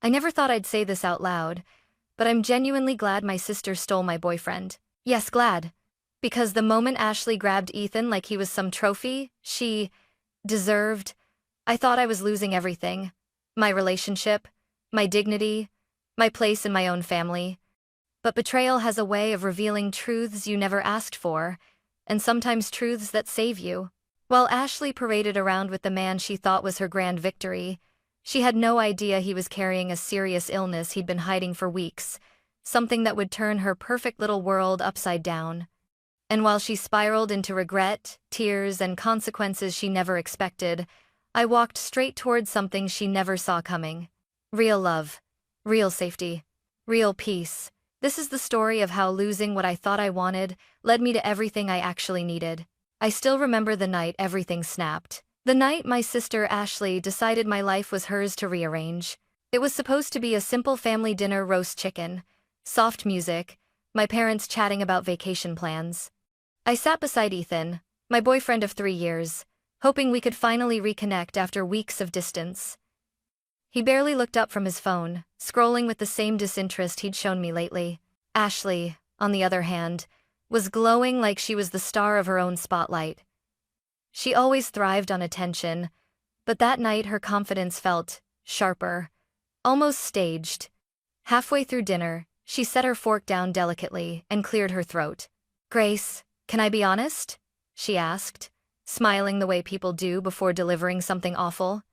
I never thought I'd say this out loud, but I'm genuinely glad my sister stole my boyfriend. Yes, glad. Because the moment Ashley grabbed Ethan like he was some trophy she deserved, I thought I was losing everything. My relationship, my dignity, my place in my own family. But betrayal has a way of revealing truths you never asked for, and sometimes truths that save you. While Ashley paraded around with the man she thought was her grand victory, she had no idea he was carrying a serious illness he'd been hiding for weeks, something that would turn her perfect little world upside down. And while she spiraled into regret, tears, and consequences she never expected, I walked straight towards something she never saw coming. Real love. Real safety. Real peace. This is the story of how losing what I thought I wanted led me to everything I actually needed. I still remember the night everything snapped. The night my sister Ashley decided my life was hers to rearrange. It was supposed to be a simple family dinner: roast chicken, soft music, my parents chatting about vacation plans. I sat beside Ethan, my boyfriend of 3 years, hoping we could finally reconnect after weeks of distance. He barely looked up from his phone, scrolling with the same disinterest he'd shown me lately. Ashley, on the other hand, was glowing like she was the star of her own spotlight. She always thrived on attention, but that night her confidence felt sharper, almost staged. Halfway through dinner, she set her fork down delicately and cleared her throat. "Grace, can I be honest?" she asked, smiling the way people do before delivering something awful.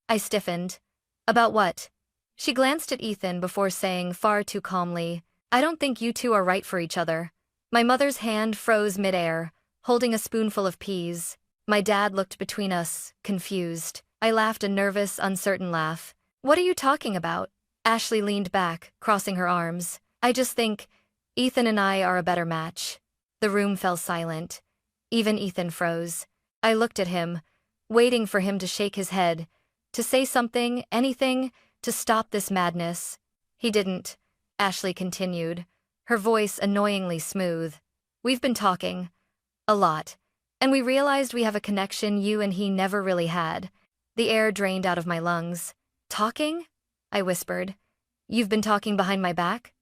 I stiffened. "About what?" She glanced at Ethan before saying far too calmly, "I don't think you two are right for each other." My mother's hand froze midair, holding a spoonful of peas. My dad looked between us, confused. I laughed a nervous, uncertain laugh. "What are you talking about?" Ashley leaned back, crossing her arms. "I just think Ethan and I are a better match." The room fell silent. Even Ethan froze. I looked at him, waiting for him to shake his head, to say something, anything, to stop this madness. He didn't. Ashley continued, her voice annoyingly smooth. "We've been talking. A lot. And we realized we have a connection you and he never really had." The air drained out of my lungs. "Talking?" I whispered. "You've been talking behind my back?"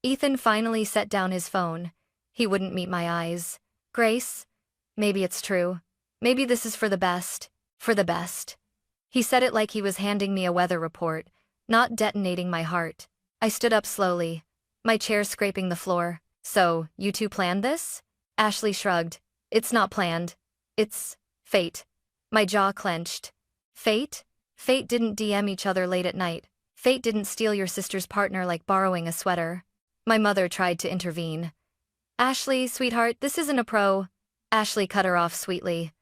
Ethan finally set down his phone. He wouldn't meet my eyes. "Grace, maybe it's true. Maybe this is for the best. For the best." He said it like he was handing me a weather report, not detonating my heart. I stood up slowly, my chair scraping the floor. "So, you two planned this?" Ashley shrugged. "It's not planned. It's fate." My jaw clenched. Fate? Fate didn't DM each other late at night. Fate didn't steal your sister's partner like borrowing a sweater. My mother tried to intervene. "Ashley, sweetheart, this isn't a pro." Ashley cut her off sweetly.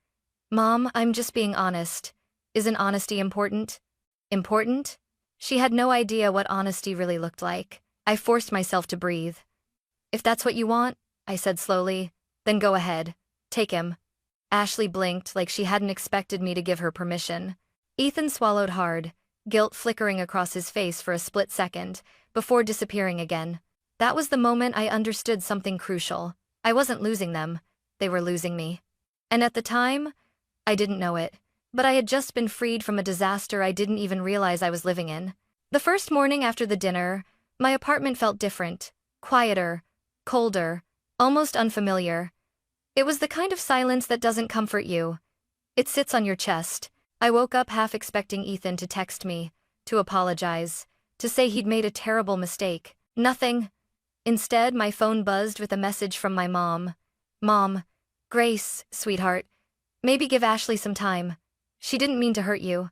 "Mom, I'm just being honest. Isn't honesty important?" Important? She had no idea what honesty really looked like. I forced myself to breathe. "If that's what you want," I said slowly, "then go ahead. Take him." Ashley blinked like she hadn't expected me to give her permission. Ethan swallowed hard, guilt flickering across his face for a split second, before disappearing again. That was the moment I understood something crucial. I wasn't losing them. They were losing me. And at the time, I didn't know it. But I had just been freed from a disaster I didn't even realize I was living in. The first morning after the dinner, my apartment felt different, quieter, colder, almost unfamiliar. It was the kind of silence that doesn't comfort you. It sits on your chest. I woke up half expecting Ethan to text me, to apologize, to say he'd made a terrible mistake. Nothing. Instead, my phone buzzed with a message from my mom. "Mom, Grace, sweetheart, maybe give Ashley some time. She didn't mean to hurt you."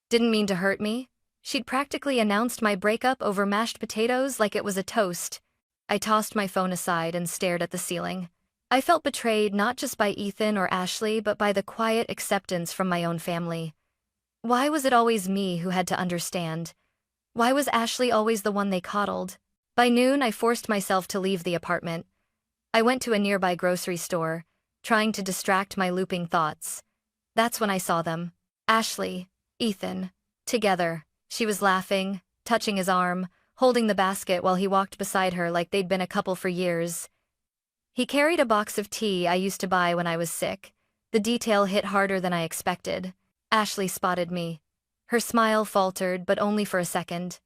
Didn't mean to hurt me? She'd practically announced my breakup over mashed potatoes like it was a toast. I tossed my phone aside and stared at the ceiling. I felt betrayed not just by Ethan or Ashley but by the quiet acceptance from my own family. Why was it always me who had to understand? Why was Ashley always the one they coddled? By noon, I forced myself to leave the apartment. I went to a nearby grocery store, trying to distract my looping thoughts. That's when I saw them. Ashley, Ethan, together. She was laughing, touching his arm, holding the basket while he walked beside her like they'd been a couple for years. He carried a box of tea I used to buy when I was sick. The detail hit harder than I expected. Ashley spotted me. Her smile faltered, but only for a second.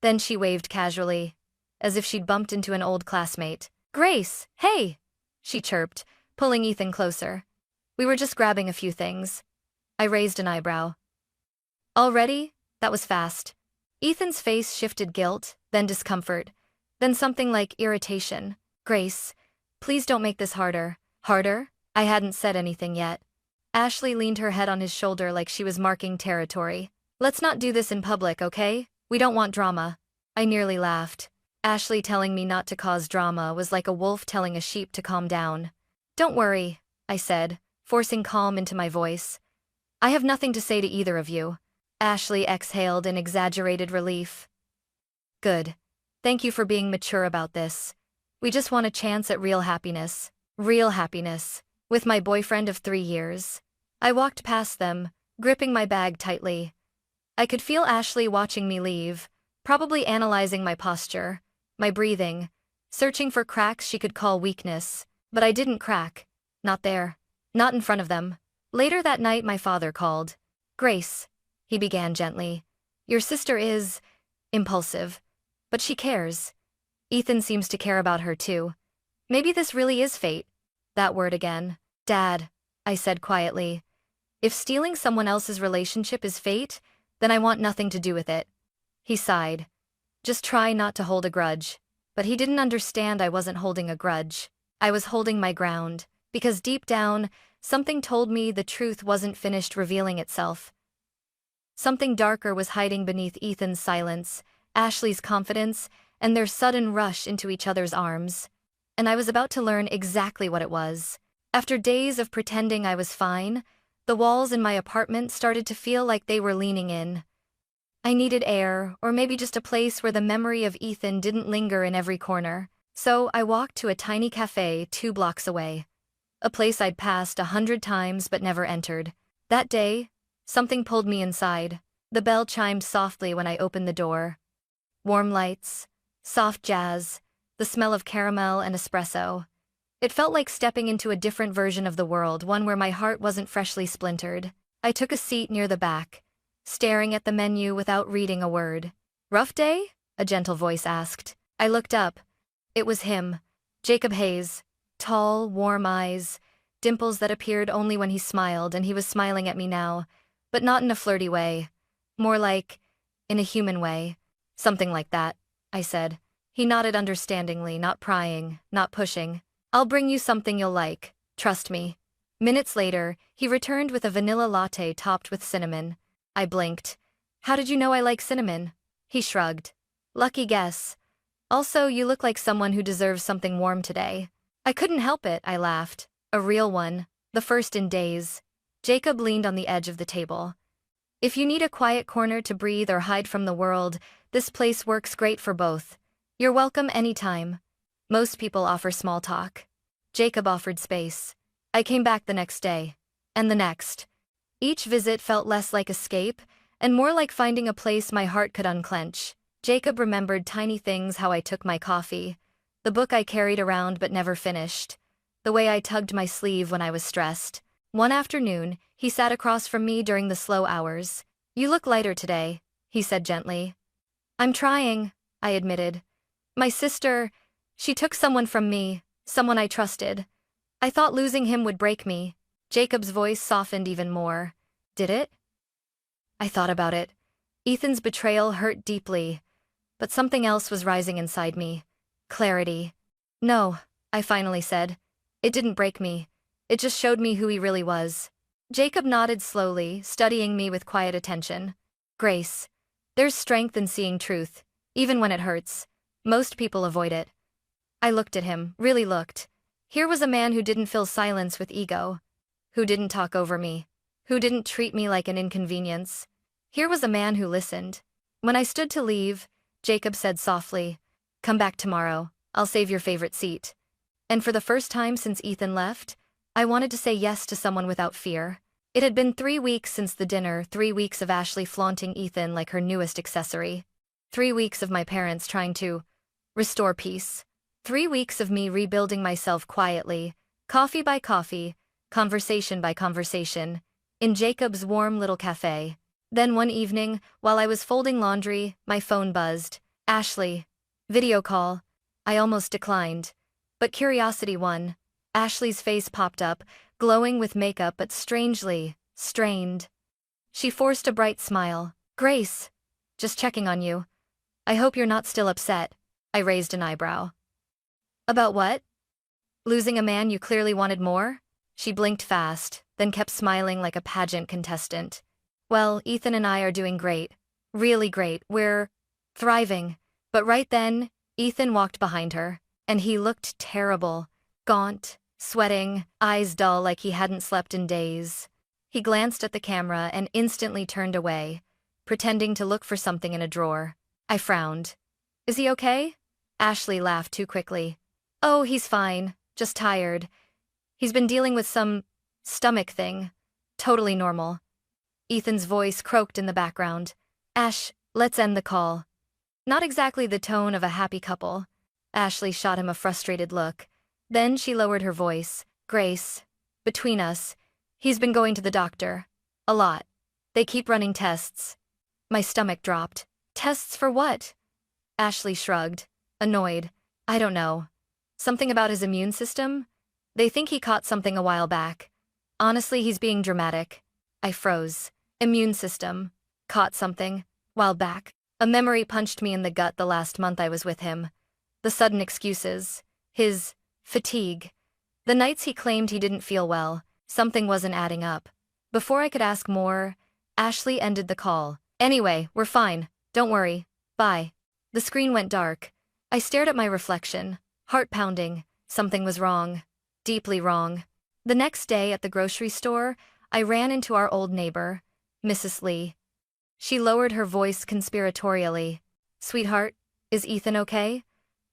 Then she waved casually, as if she'd bumped into an old classmate. "Grace, hey!" she chirped, pulling Ethan closer. "We were just grabbing a few things." I raised an eyebrow. "Already? That was fast." Ethan's face shifted guilt, then discomfort, then something like irritation. "Grace, please don't make this harder." "Harder?" I hadn't said anything yet. Ashley leaned her head on his shoulder like she was marking territory. "Let's not do this in public, okay? We don't want drama." I nearly laughed. Ashley telling me not to cause drama was like a wolf telling a sheep to calm down. "Don't worry," I said, forcing calm into my voice. "I have nothing to say to either of you." Ashley exhaled in exaggerated relief. "Good. Thank you for being mature about this. We just want a chance at real happiness." Real happiness. With my boyfriend of 3 years. I walked past them, gripping my bag tightly. I could feel Ashley watching me leave, probably analyzing my posture, my breathing, searching for cracks she could call weakness. But I didn't crack. Not there. Not in front of them. Later that night my father called. "Grace," he began gently. "Your sister is impulsive, but she cares. Ethan seems to care about her too. Maybe this really is fate." That word again. "Dad," I said quietly. "If stealing someone else's relationship is fate, then I want nothing to do with it." He sighed. "Just try not to hold a grudge." But he didn't understand I wasn't holding a grudge. I was holding my ground, because deep down, something told me the truth wasn't finished revealing itself. Something darker was hiding beneath Ethan's silence, Ashley's confidence, and their sudden rush into each other's arms. And I was about to learn exactly what it was. After days of pretending I was fine, the walls in my apartment started to feel like they were leaning in. I needed air, or maybe just a place where the memory of Ethan didn't linger in every corner. So I walked to a tiny cafe 2 blocks away. A place I'd passed 100 times but never entered. That day, something pulled me inside. The bell chimed softly when I opened the door. Warm lights, soft jazz, the smell of caramel and espresso. It felt like stepping into a different version of the world, one where my heart wasn't freshly splintered. I took a seat near the back, staring at the menu without reading a word. "Rough day?" a gentle voice asked. I looked up. It was him, Jacob Hayes. Tall, warm eyes, dimples that appeared only when he smiled, and he was smiling at me now, but not in a flirty way. More like, in a human way. "Something like that," I said. He nodded understandingly, not prying, not pushing. "I'll bring you something you'll like, trust me." Minutes later, he returned with a vanilla latte topped with cinnamon. I blinked. "How did you know I like cinnamon?" He shrugged. "Lucky guess. Also, you look like someone who deserves something warm today." I couldn't help it, I laughed. A real one. The first in days. Jacob leaned on the edge of the table. "If you need a quiet corner to breathe or hide from the world, this place works great for both. You're welcome anytime." Most people offer small talk. Jacob offered space. I came back the next day. And the next. Each visit felt less like escape, and more like finding a place my heart could unclench. Jacob remembered tiny things: how I took my coffee, the book I carried around but never finished, the way I tugged my sleeve when I was stressed. One afternoon, he sat across from me during the slow hours. "You look lighter today," he said gently. "I'm trying," I admitted. "My sister, she took someone from me, someone I trusted. I thought losing him would break me." Jacob's voice softened even more. "Did it?" I thought about it. Ethan's betrayal hurt deeply, but something else was rising inside me. Clarity. "No," I finally said. "It didn't break me. It just showed me who he really was." Jacob nodded slowly, studying me with quiet attention. "Grace, there's strength in seeing truth, even when it hurts. Most people avoid it." I looked at him, really looked. Here was a man who didn't fill silence with ego, who didn't talk over me, who didn't treat me like an inconvenience. Here was a man who listened. When I stood to leave, Jacob said softly, "Come back tomorrow. I'll save your favorite seat." And for the first time since Ethan left, I wanted to say yes to someone without fear. It had been 3 weeks since the dinner, 3 weeks of Ashley flaunting Ethan like her newest accessory. 3 weeks of my parents trying to restore peace. 3 weeks of me rebuilding myself quietly, coffee by coffee, conversation by conversation, in Jacob's warm little cafe. Then one evening, while I was folding laundry, my phone buzzed. Ashley. Video call. I almost declined. But curiosity won. Ashley's face popped up, glowing with makeup but strangely strained. She forced a bright smile. Grace. Just checking on you. I hope you're not still upset. I raised an eyebrow. About what? Losing a man you clearly wanted more? She blinked fast, then kept smiling like a pageant contestant. Well, Ethan and I are doing great. Really great. We're thriving. But right then, Ethan walked behind her, and he looked terrible. Gaunt, sweating, eyes dull like he hadn't slept in days. He glanced at the camera and instantly turned away, pretending to look for something in a drawer. I frowned. Is he okay? Ashley laughed too quickly. Oh, he's fine, just tired. He's been dealing with some stomach thing. Totally normal. Ethan's voice croaked in the background. Ash, let's end the call. Not exactly the tone of a happy couple. Ashley shot him a frustrated look. Then she lowered her voice. Grace, between us, he's been going to the doctor. A lot. They keep running tests. My stomach dropped. Tests for what? Ashley shrugged, annoyed. I don't know. Something about his immune system? They think he caught something a while back. Honestly, he's being dramatic. I froze. Immune system. Caught something. While back. A memory punched me in the gut the last month I was with him. The sudden excuses. His fatigue. The nights he claimed he didn't feel well. Something wasn't adding up. Before I could ask more, Ashley ended the call. Anyway, we're fine. Don't worry. Bye. The screen went dark. I stared at my reflection. Heart pounding. Something was wrong. Deeply wrong. The next day at the grocery store, I ran into our old neighbor, Mrs. Lee. She lowered her voice conspiratorially. Sweetheart, is Ethan okay?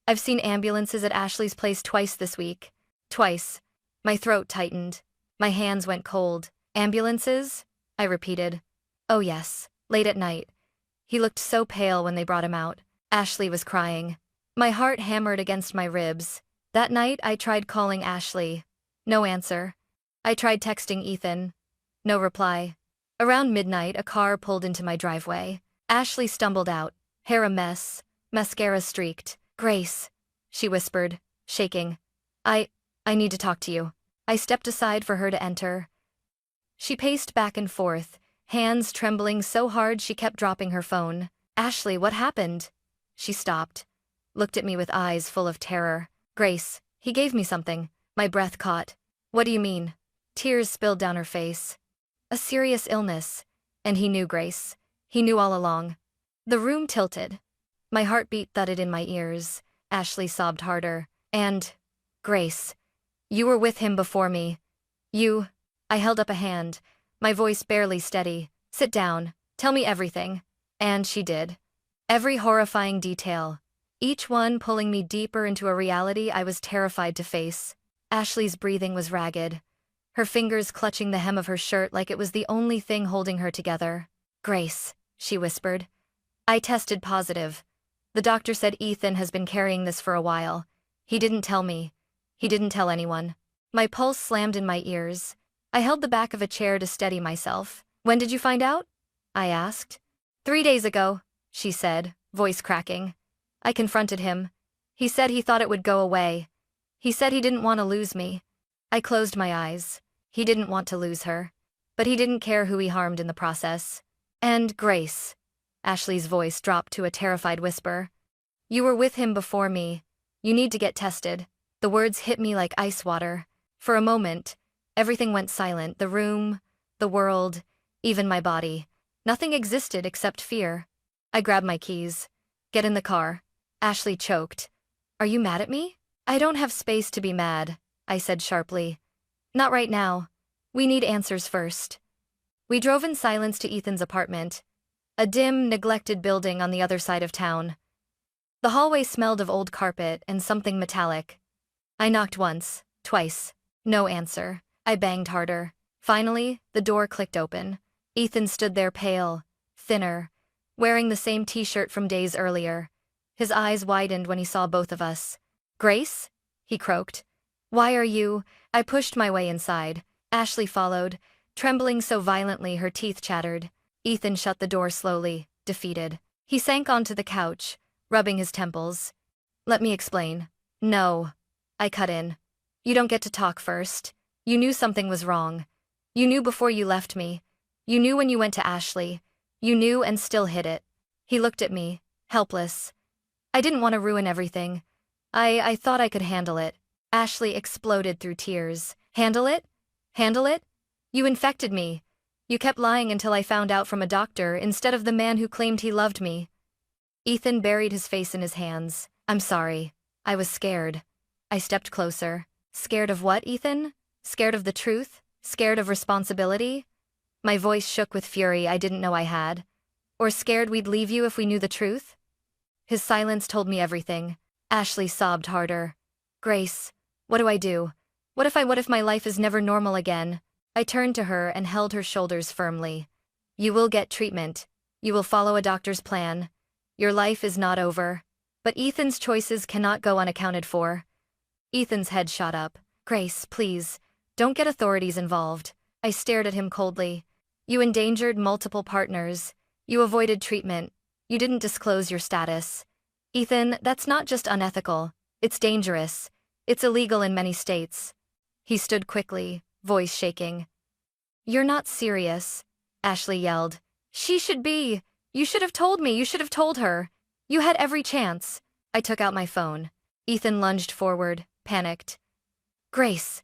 I've seen ambulances at Ashley's place twice this week. Twice. My throat tightened. My hands went cold. Ambulances? I repeated. Oh yes, late at night. He looked so pale when they brought him out. Ashley was crying. My heart hammered against my ribs. That night I tried calling Ashley. No answer. I tried texting Ethan. No reply. Around midnight, a car pulled into my driveway. Ashley stumbled out, hair a mess, mascara streaked. Grace, she whispered, shaking. I need to talk to you. I stepped aside for her to enter. She paced back and forth, hands trembling so hard she kept dropping her phone. Ashley, what happened? She stopped, looked at me with eyes full of terror. Grace, he gave me something. My breath caught. What do you mean? Tears spilled down her face. A serious illness. And he knew, Grace. He knew all along. The room tilted. My heartbeat thudded in my ears. Ashley sobbed harder. And, Grace, you were with him before me. I held up a hand, my voice barely steady. Sit down. Tell me everything. And she did. Every horrifying detail. Each one pulling me deeper into a reality I was terrified to face. Ashley's breathing was ragged, her fingers clutching the hem of her shirt like it was the only thing holding her together. Grace, she whispered. I tested positive. The doctor said Ethan has been carrying this for a while. He didn't tell me. He didn't tell anyone. My pulse slammed in my ears. I held the back of a chair to steady myself. When did you find out? I asked. 3 days ago, she said, voice cracking. I confronted him. He said he thought it would go away. He said he didn't want to lose me. I closed my eyes. He didn't want to lose her. But he didn't care who he harmed in the process. And Grace. Ashley's voice dropped to a terrified whisper. You were with him before me. You need to get tested. The words hit me like ice water. For a moment, everything went silent. The room, the world, even my body. Nothing existed except fear. I grabbed my keys. Get in the car. Ashley choked. Are you mad at me? I don't have space to be mad, I said sharply. Not right now. We need answers first. We drove in silence to Ethan's apartment, a dim, neglected building on the other side of town. The hallway smelled of old carpet and something metallic. I knocked once, twice. No answer. I banged harder. Finally, the door clicked open. Ethan stood there pale, thinner, wearing the same t-shirt from days earlier. His eyes widened when he saw both of us. Grace? He croaked. Why are you? I pushed my way inside. Ashley followed, trembling so violently her teeth chattered. Ethan shut the door slowly, defeated. He sank onto the couch, rubbing his temples. Let me explain. No. I cut in. You don't get to talk first. You knew something was wrong. You knew before you left me. You knew when you went to Ashley. You knew and still hid it. He looked at me, helpless. I didn't want to ruin everything. I thought I could handle it. Ashley exploded through tears. Handle it? Handle it? You infected me. You kept lying until I found out from a doctor instead of the man who claimed he loved me. Ethan buried his face in his hands. I'm sorry. I was scared. I stepped closer. Scared of what, Ethan? Scared of the truth? Scared of responsibility? My voice shook with fury I didn't know I had. Or scared we'd leave you if we knew the truth? His silence told me everything. Ashley sobbed harder. Grace, what do I do? What if my life is never normal again? I turned to her and held her shoulders firmly. You will get treatment. You will follow a doctor's plan. Your life is not over. But Ethan's choices cannot go unaccounted for. Ethan's head shot up. Grace, please, don't get authorities involved. I stared at him coldly. You endangered multiple partners. You avoided treatment. You didn't disclose your status. Ethan, that's not just unethical. It's dangerous. It's illegal in many states. He stood quickly, voice shaking. You're not serious, Ashley yelled. She should be. You should have told me. You should have told her. You had every chance. I took out my phone. Ethan lunged forward, panicked. Grace.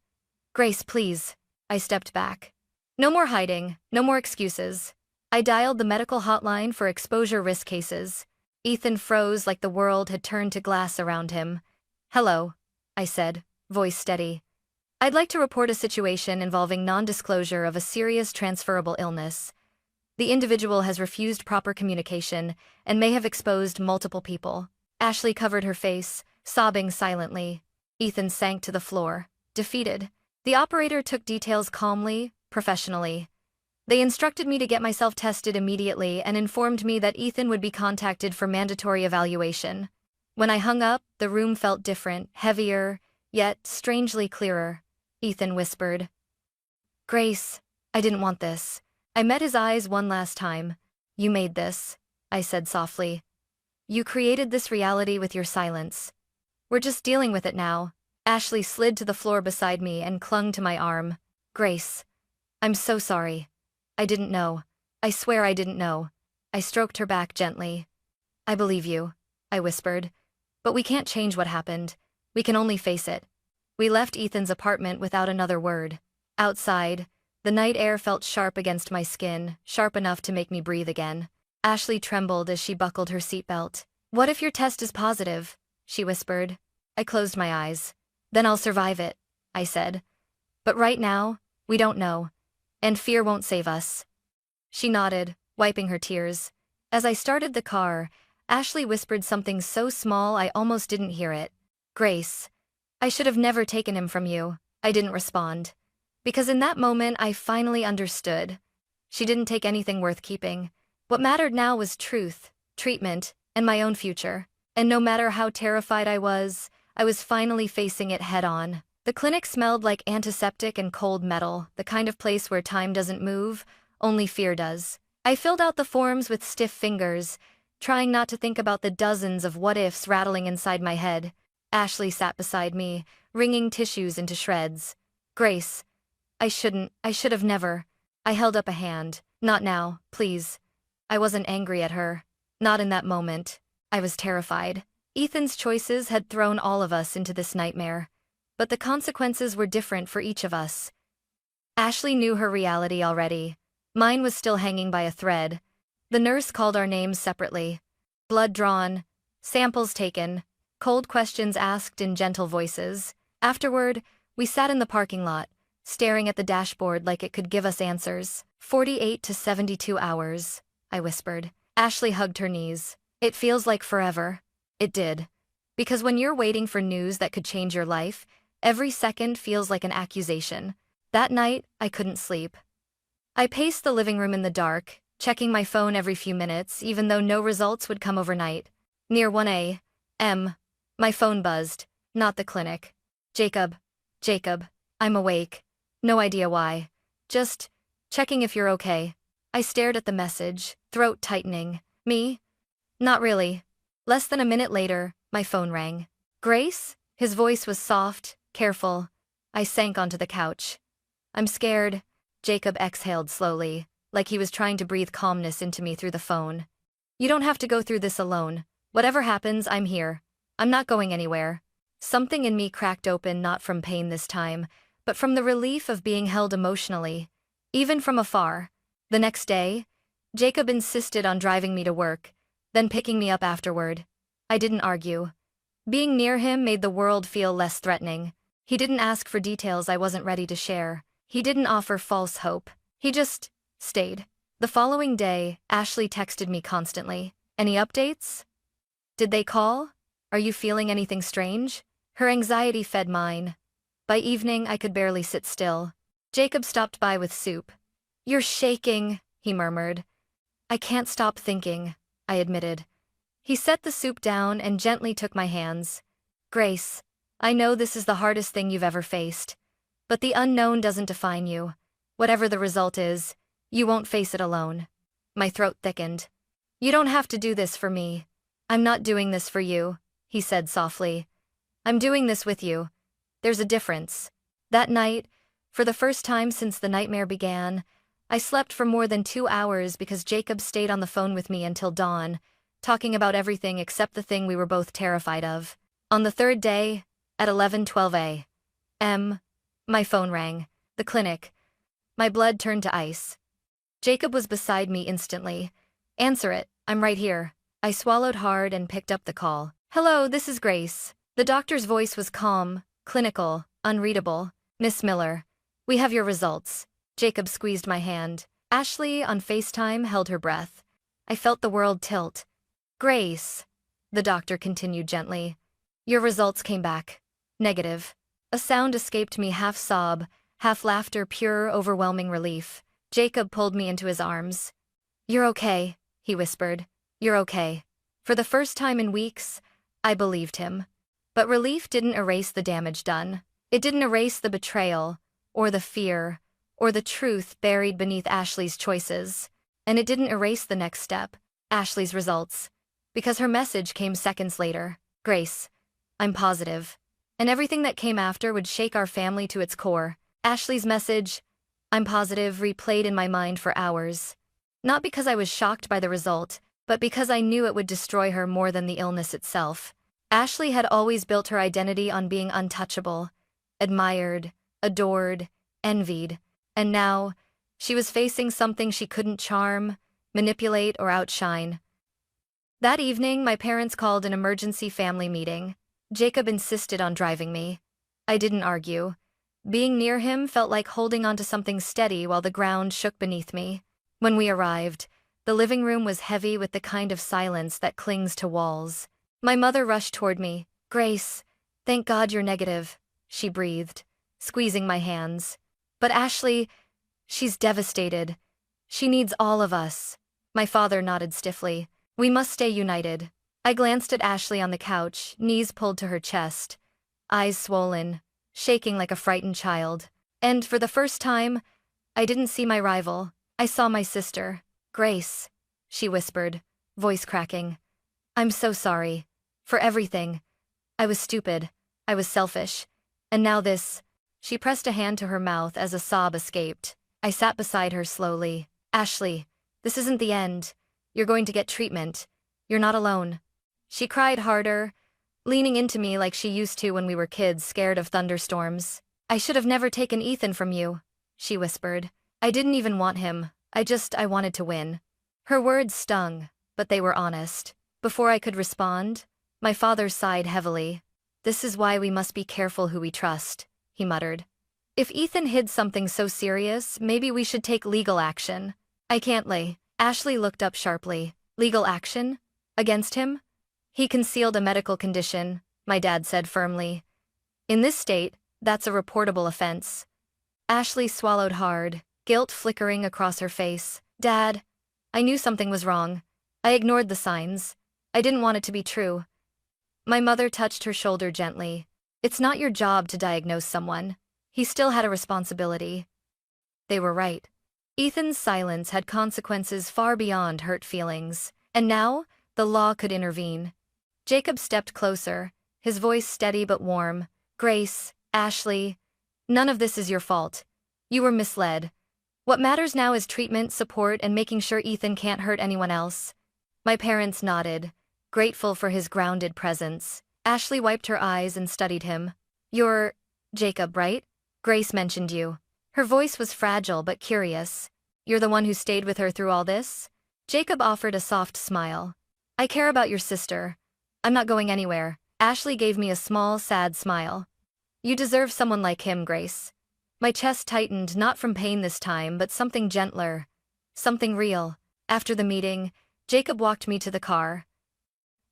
Grace, please. I stepped back. No more hiding, no more excuses. I dialed the medical hotline for exposure risk cases. Ethan froze like the world had turned to glass around him. Hello, I said, voice steady. I'd like to report a situation involving non-disclosure of a serious transferable illness. The individual has refused proper communication and may have exposed multiple people. Ashley covered her face, sobbing silently. Ethan sank to the floor, defeated. The operator took details calmly, professionally. They instructed me to get myself tested immediately and informed me that Ethan would be contacted for mandatory evaluation. When I hung up, the room felt different, heavier, yet strangely clearer. Ethan whispered. Grace, I didn't want this. I met his eyes one last time. You made this, I said softly. You created this reality with your silence. We're just dealing with it now. Ashley slid to the floor beside me and clung to my arm. Grace, I'm so sorry. I didn't know. I swear I didn't know. I stroked her back gently. I believe you, I whispered. But we can't change what happened. We can only face it. We left Ethan's apartment without another word. Outside, the night air felt sharp against my skin, sharp enough to make me breathe again. Ashley trembled as she buckled her seatbelt. What if your test is positive? She whispered. I closed my eyes. Then I'll survive it, I said. But right now, we don't know. And fear won't save us. She nodded, wiping her tears. As I started the car, Ashley whispered something so small I almost didn't hear it. Grace, I should have never taken him from you. I didn't respond. Because in that moment I finally understood. She didn't take anything worth keeping. What mattered now was truth, treatment, and my own future. And no matter how terrified I was finally facing it head-on. The clinic smelled like antiseptic and cold metal, the kind of place where time doesn't move, only fear does. I filled out the forms with stiff fingers, trying not to think about the dozens of what-ifs rattling inside my head. Ashley sat beside me, wringing tissues into shreds. Grace, I should have never. I held up a hand. Not now, please. I wasn't angry at her. Not in that moment. I was terrified. Ethan's choices had thrown all of us into this nightmare. But the consequences were different for each of us. Ashley knew her reality already. Mine was still hanging by a thread. The nurse called our names separately. Blood drawn, samples taken, cold questions asked in gentle voices. Afterward, we sat in the parking lot, staring at the dashboard like it could give us answers. 48 to 72 hours, I whispered. Ashley hugged her knees. It feels like forever. It did. Because when you're waiting for news that could change your life, every second feels like an accusation. That night, I couldn't sleep. I paced the living room in the dark, checking my phone every few minutes, even though no results would come overnight. Near 1 a.m., my phone buzzed, not the clinic. Jacob, I'm awake. No idea why. Just checking if you're okay. I stared at the message, throat tightening. Me? Not really. Less than a minute later, my phone rang. Grace? His voice was soft, careful. I sank onto the couch. I'm scared. Jacob exhaled slowly, like he was trying to breathe calmness into me through the phone. You don't have to go through this alone. Whatever happens, I'm here. I'm not going anywhere. Something in me cracked open, not from pain this time, but from the relief of being held emotionally, even from afar. The next day, Jacob insisted on driving me to work, then picking me up afterward. I didn't argue. Being near him made the world feel less threatening. He didn't ask for details I wasn't ready to share. He didn't offer false hope. He just stayed. The following day, Ashley texted me constantly. Any updates? Did they call? Are you feeling anything strange? Her anxiety fed mine. By evening, I could barely sit still. Jacob stopped by with soup. You're shaking, he murmured. I can't stop thinking, I admitted. He set the soup down and gently took my hands. Grace, I know this is the hardest thing you've ever faced. But the unknown doesn't define you. Whatever the result is, you won't face it alone. My throat thickened. You don't have to do this for me. I'm not doing this for you, he said softly. I'm doing this with you. There's a difference. That night, for the first time since the nightmare began, I slept for more than 2 hours because Jacob stayed on the phone with me until dawn, talking about everything except the thing we were both terrified of. On the third day, at 11:12 a.m., my phone rang. The clinic. My blood turned to ice. Jacob was beside me instantly. Answer it, I'm right here. I swallowed hard and picked up the call. Hello, this is Grace. The doctor's voice was calm, clinical, unreadable. Miss Miller, we have your results. Jacob squeezed my hand. Ashley, on FaceTime, held her breath. I felt the world tilt. Grace, the doctor continued gently. Your results came back. Negative. A sound escaped me, half sob, half laughter, pure, overwhelming relief. Jacob pulled me into his arms. You're okay, he whispered. You're okay. For the first time in weeks, I believed him. But relief didn't erase the damage done. It didn't erase the betrayal, or the fear, or the truth buried beneath Ashley's choices. And it didn't erase the next step, Ashley's results. Because her message came seconds later. Grace, I'm positive. And everything that came after would shake our family to its core. Ashley's message, I'm positive, replayed in my mind for hours. Not because I was shocked by the result, but because I knew it would destroy her more than the illness itself. Ashley had always built her identity on being untouchable, admired, adored, envied. And now, she was facing something she couldn't charm, manipulate, or outshine. That evening, my parents called an emergency family meeting. Jacob insisted on driving me. I didn't argue. Being near him felt like holding onto something steady while the ground shook beneath me. When we arrived, the living room was heavy with the kind of silence that clings to walls. My mother rushed toward me. Grace, thank God you're negative, she breathed, squeezing my hands. But Ashley, she's devastated. She needs all of us. My father nodded stiffly. We must stay united. I glanced at Ashley on the couch, knees pulled to her chest, eyes swollen, shaking like a frightened child. And for the first time, I didn't see my rival. I saw my sister. Grace, she whispered, voice cracking. I'm so sorry. For everything. I was stupid. I was selfish. And now this. She pressed a hand to her mouth as a sob escaped. I sat beside her slowly. Ashley, this isn't the end. You're going to get treatment. You're not alone. She cried harder, leaning into me like she used to when we were kids, scared of thunderstorms. I should have never taken Ethan from you, she whispered. I didn't even want him. I wanted to win. Her words stung, but they were honest. Before I could respond, my father sighed heavily. This is why we must be careful who we trust, he muttered. If Ethan hid something so serious, maybe we should take legal action. I can't lay. Ashley looked up sharply. Legal action? Against him? He concealed a medical condition, my dad said firmly. In this state, that's a reportable offense. Ashley swallowed hard, guilt flickering across her face. Dad, I knew something was wrong. I ignored the signs. I didn't want it to be true. My mother touched her shoulder gently. It's not your job to diagnose someone. He still had a responsibility. They were right. Ethan's silence had consequences far beyond hurt feelings, and now, the law could intervene. Jacob stepped closer, his voice steady but warm. Grace, Ashley, none of this is your fault. You were misled. What matters now is treatment, support, and making sure Ethan can't hurt anyone else. My parents nodded, grateful for his grounded presence. Ashley wiped her eyes and studied him. You're Jacob, right? Grace mentioned you. Her voice was fragile but curious. You're the one who stayed with her through all this? Jacob offered a soft smile. I care about your sister. I'm not going anywhere. Ashley gave me a small, sad smile. You deserve someone like him, Grace. My chest tightened, not from pain this time, but something gentler. Something real. After the meeting, Jacob walked me to the car.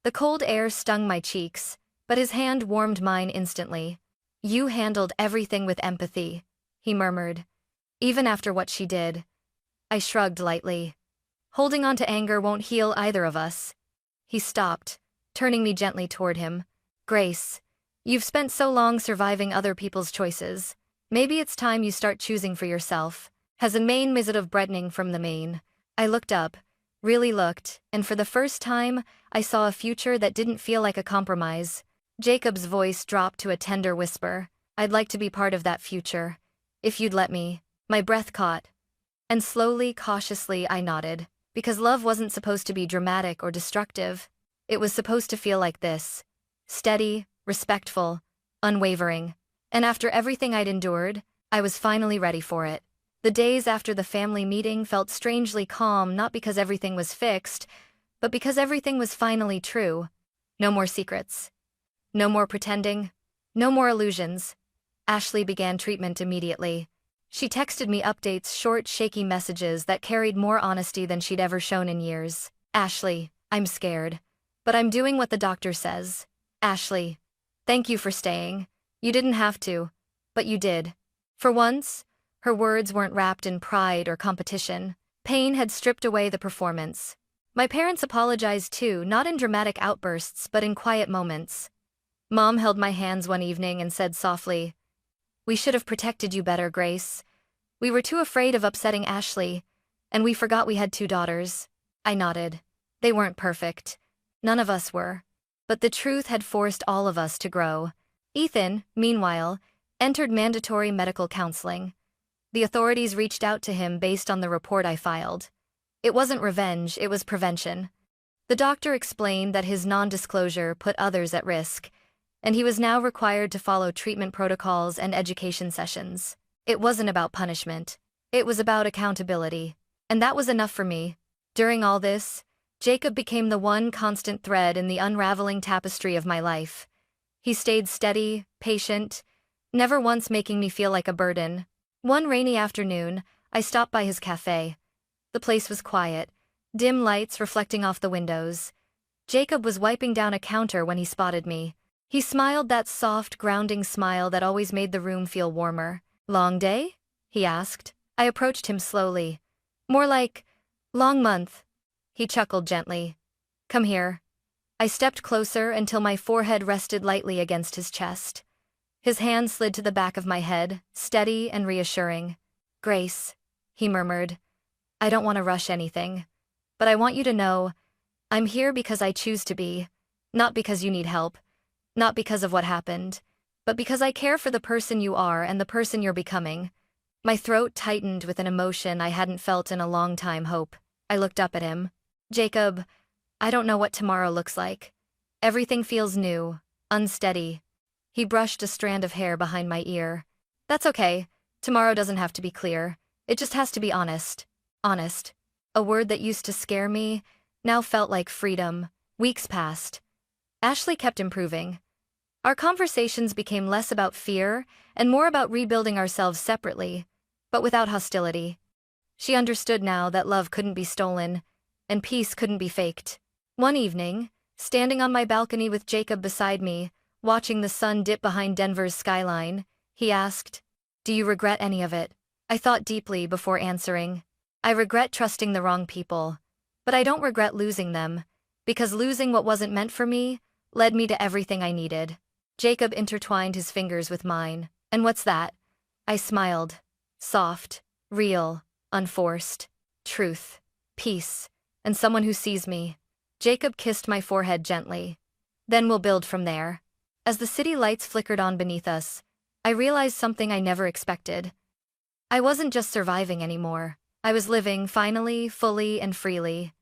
The cold air stung my cheeks, but his hand warmed mine instantly. You handled everything with empathy, he murmured. Even after what she did. I shrugged lightly. Holding on to anger won't heal either of us. He stopped, turning me gently toward him. Grace, you've spent so long surviving other people's choices. Maybe it's time you start choosing for yourself. Has a main visit of Bretning from the main. I looked up, really looked, and for the first time, I saw a future that didn't feel like a compromise. Jacob's voice dropped to a tender whisper. I'd like to be part of that future. If you'd let me. My breath caught. And slowly, cautiously, I nodded. Because love wasn't supposed to be dramatic or destructive. It was supposed to feel like this. Steady, respectful, unwavering. And after everything I'd endured, I was finally ready for it. The days after the family meeting felt strangely calm, not because everything was fixed, but because everything was finally true. No more secrets. No more pretending. No more illusions. Ashley began treatment immediately. She texted me updates, short, shaky messages that carried more honesty than she'd ever shown in years. Ashley, I'm scared. But I'm doing what the doctor says. Ashley, thank you for staying. You didn't have to, but you did. For once, her words weren't wrapped in pride or competition. Pain had stripped away the performance. My parents apologized too, not in dramatic outbursts, but in quiet moments. Mom held my hands one evening and said softly, We should have protected you better, Grace. We were too afraid of upsetting Ashley, and we forgot we had 2 daughters. I nodded. They weren't perfect. None of us were. But the truth had forced all of us to grow. Ethan, meanwhile, entered mandatory medical counseling. The authorities reached out to him based on the report I filed. It wasn't revenge, it was prevention. The doctor explained that his non-disclosure put others at risk, and he was now required to follow treatment protocols and education sessions. It wasn't about punishment. It was about accountability. And that was enough for me. During all this, Jacob became the one constant thread in the unraveling tapestry of my life. He stayed steady, patient, never once making me feel like a burden. One rainy afternoon, I stopped by his cafe. The place was quiet, dim lights reflecting off the windows. Jacob was wiping down a counter when he spotted me. He smiled, that soft, grounding smile that always made the room feel warmer. Long day? He asked. I approached him slowly. More like, long month. He chuckled gently. Come here. I stepped closer until my forehead rested lightly against his chest. His hand slid to the back of my head, steady and reassuring. Grace, he murmured. I don't want to rush anything. But I want you to know, I'm here because I choose to be. Not because you need help. Not because of what happened. But because I care for the person you are and the person you're becoming. My throat tightened with an emotion I hadn't felt in a long time. Hope. I looked up at him. Jacob, I don't know what tomorrow looks like. Everything feels new, unsteady. He brushed a strand of hair behind my ear. That's okay. Tomorrow doesn't have to be clear. It just has to be honest. Honest. A word that used to scare me, now felt like freedom. Weeks passed. Ashley kept improving. Our conversations became less about fear and more about rebuilding ourselves separately, but without hostility. She understood now that love couldn't be stolen, and peace couldn't be faked. One evening, standing on my balcony with Jacob beside me, watching the sun dip behind Denver's skyline, he asked, Do you regret any of it? I thought deeply before answering. I regret trusting the wrong people, but I don't regret losing them, because losing what wasn't meant for me led me to everything I needed. Jacob intertwined his fingers with mine. And what's that? I smiled. Soft, real, unforced. Truth, peace, and someone who sees me. Jacob kissed my forehead gently. Then we'll build from there. As the city lights flickered on beneath us, I realized something I never expected. I wasn't just surviving anymore. I was living, finally, fully and freely.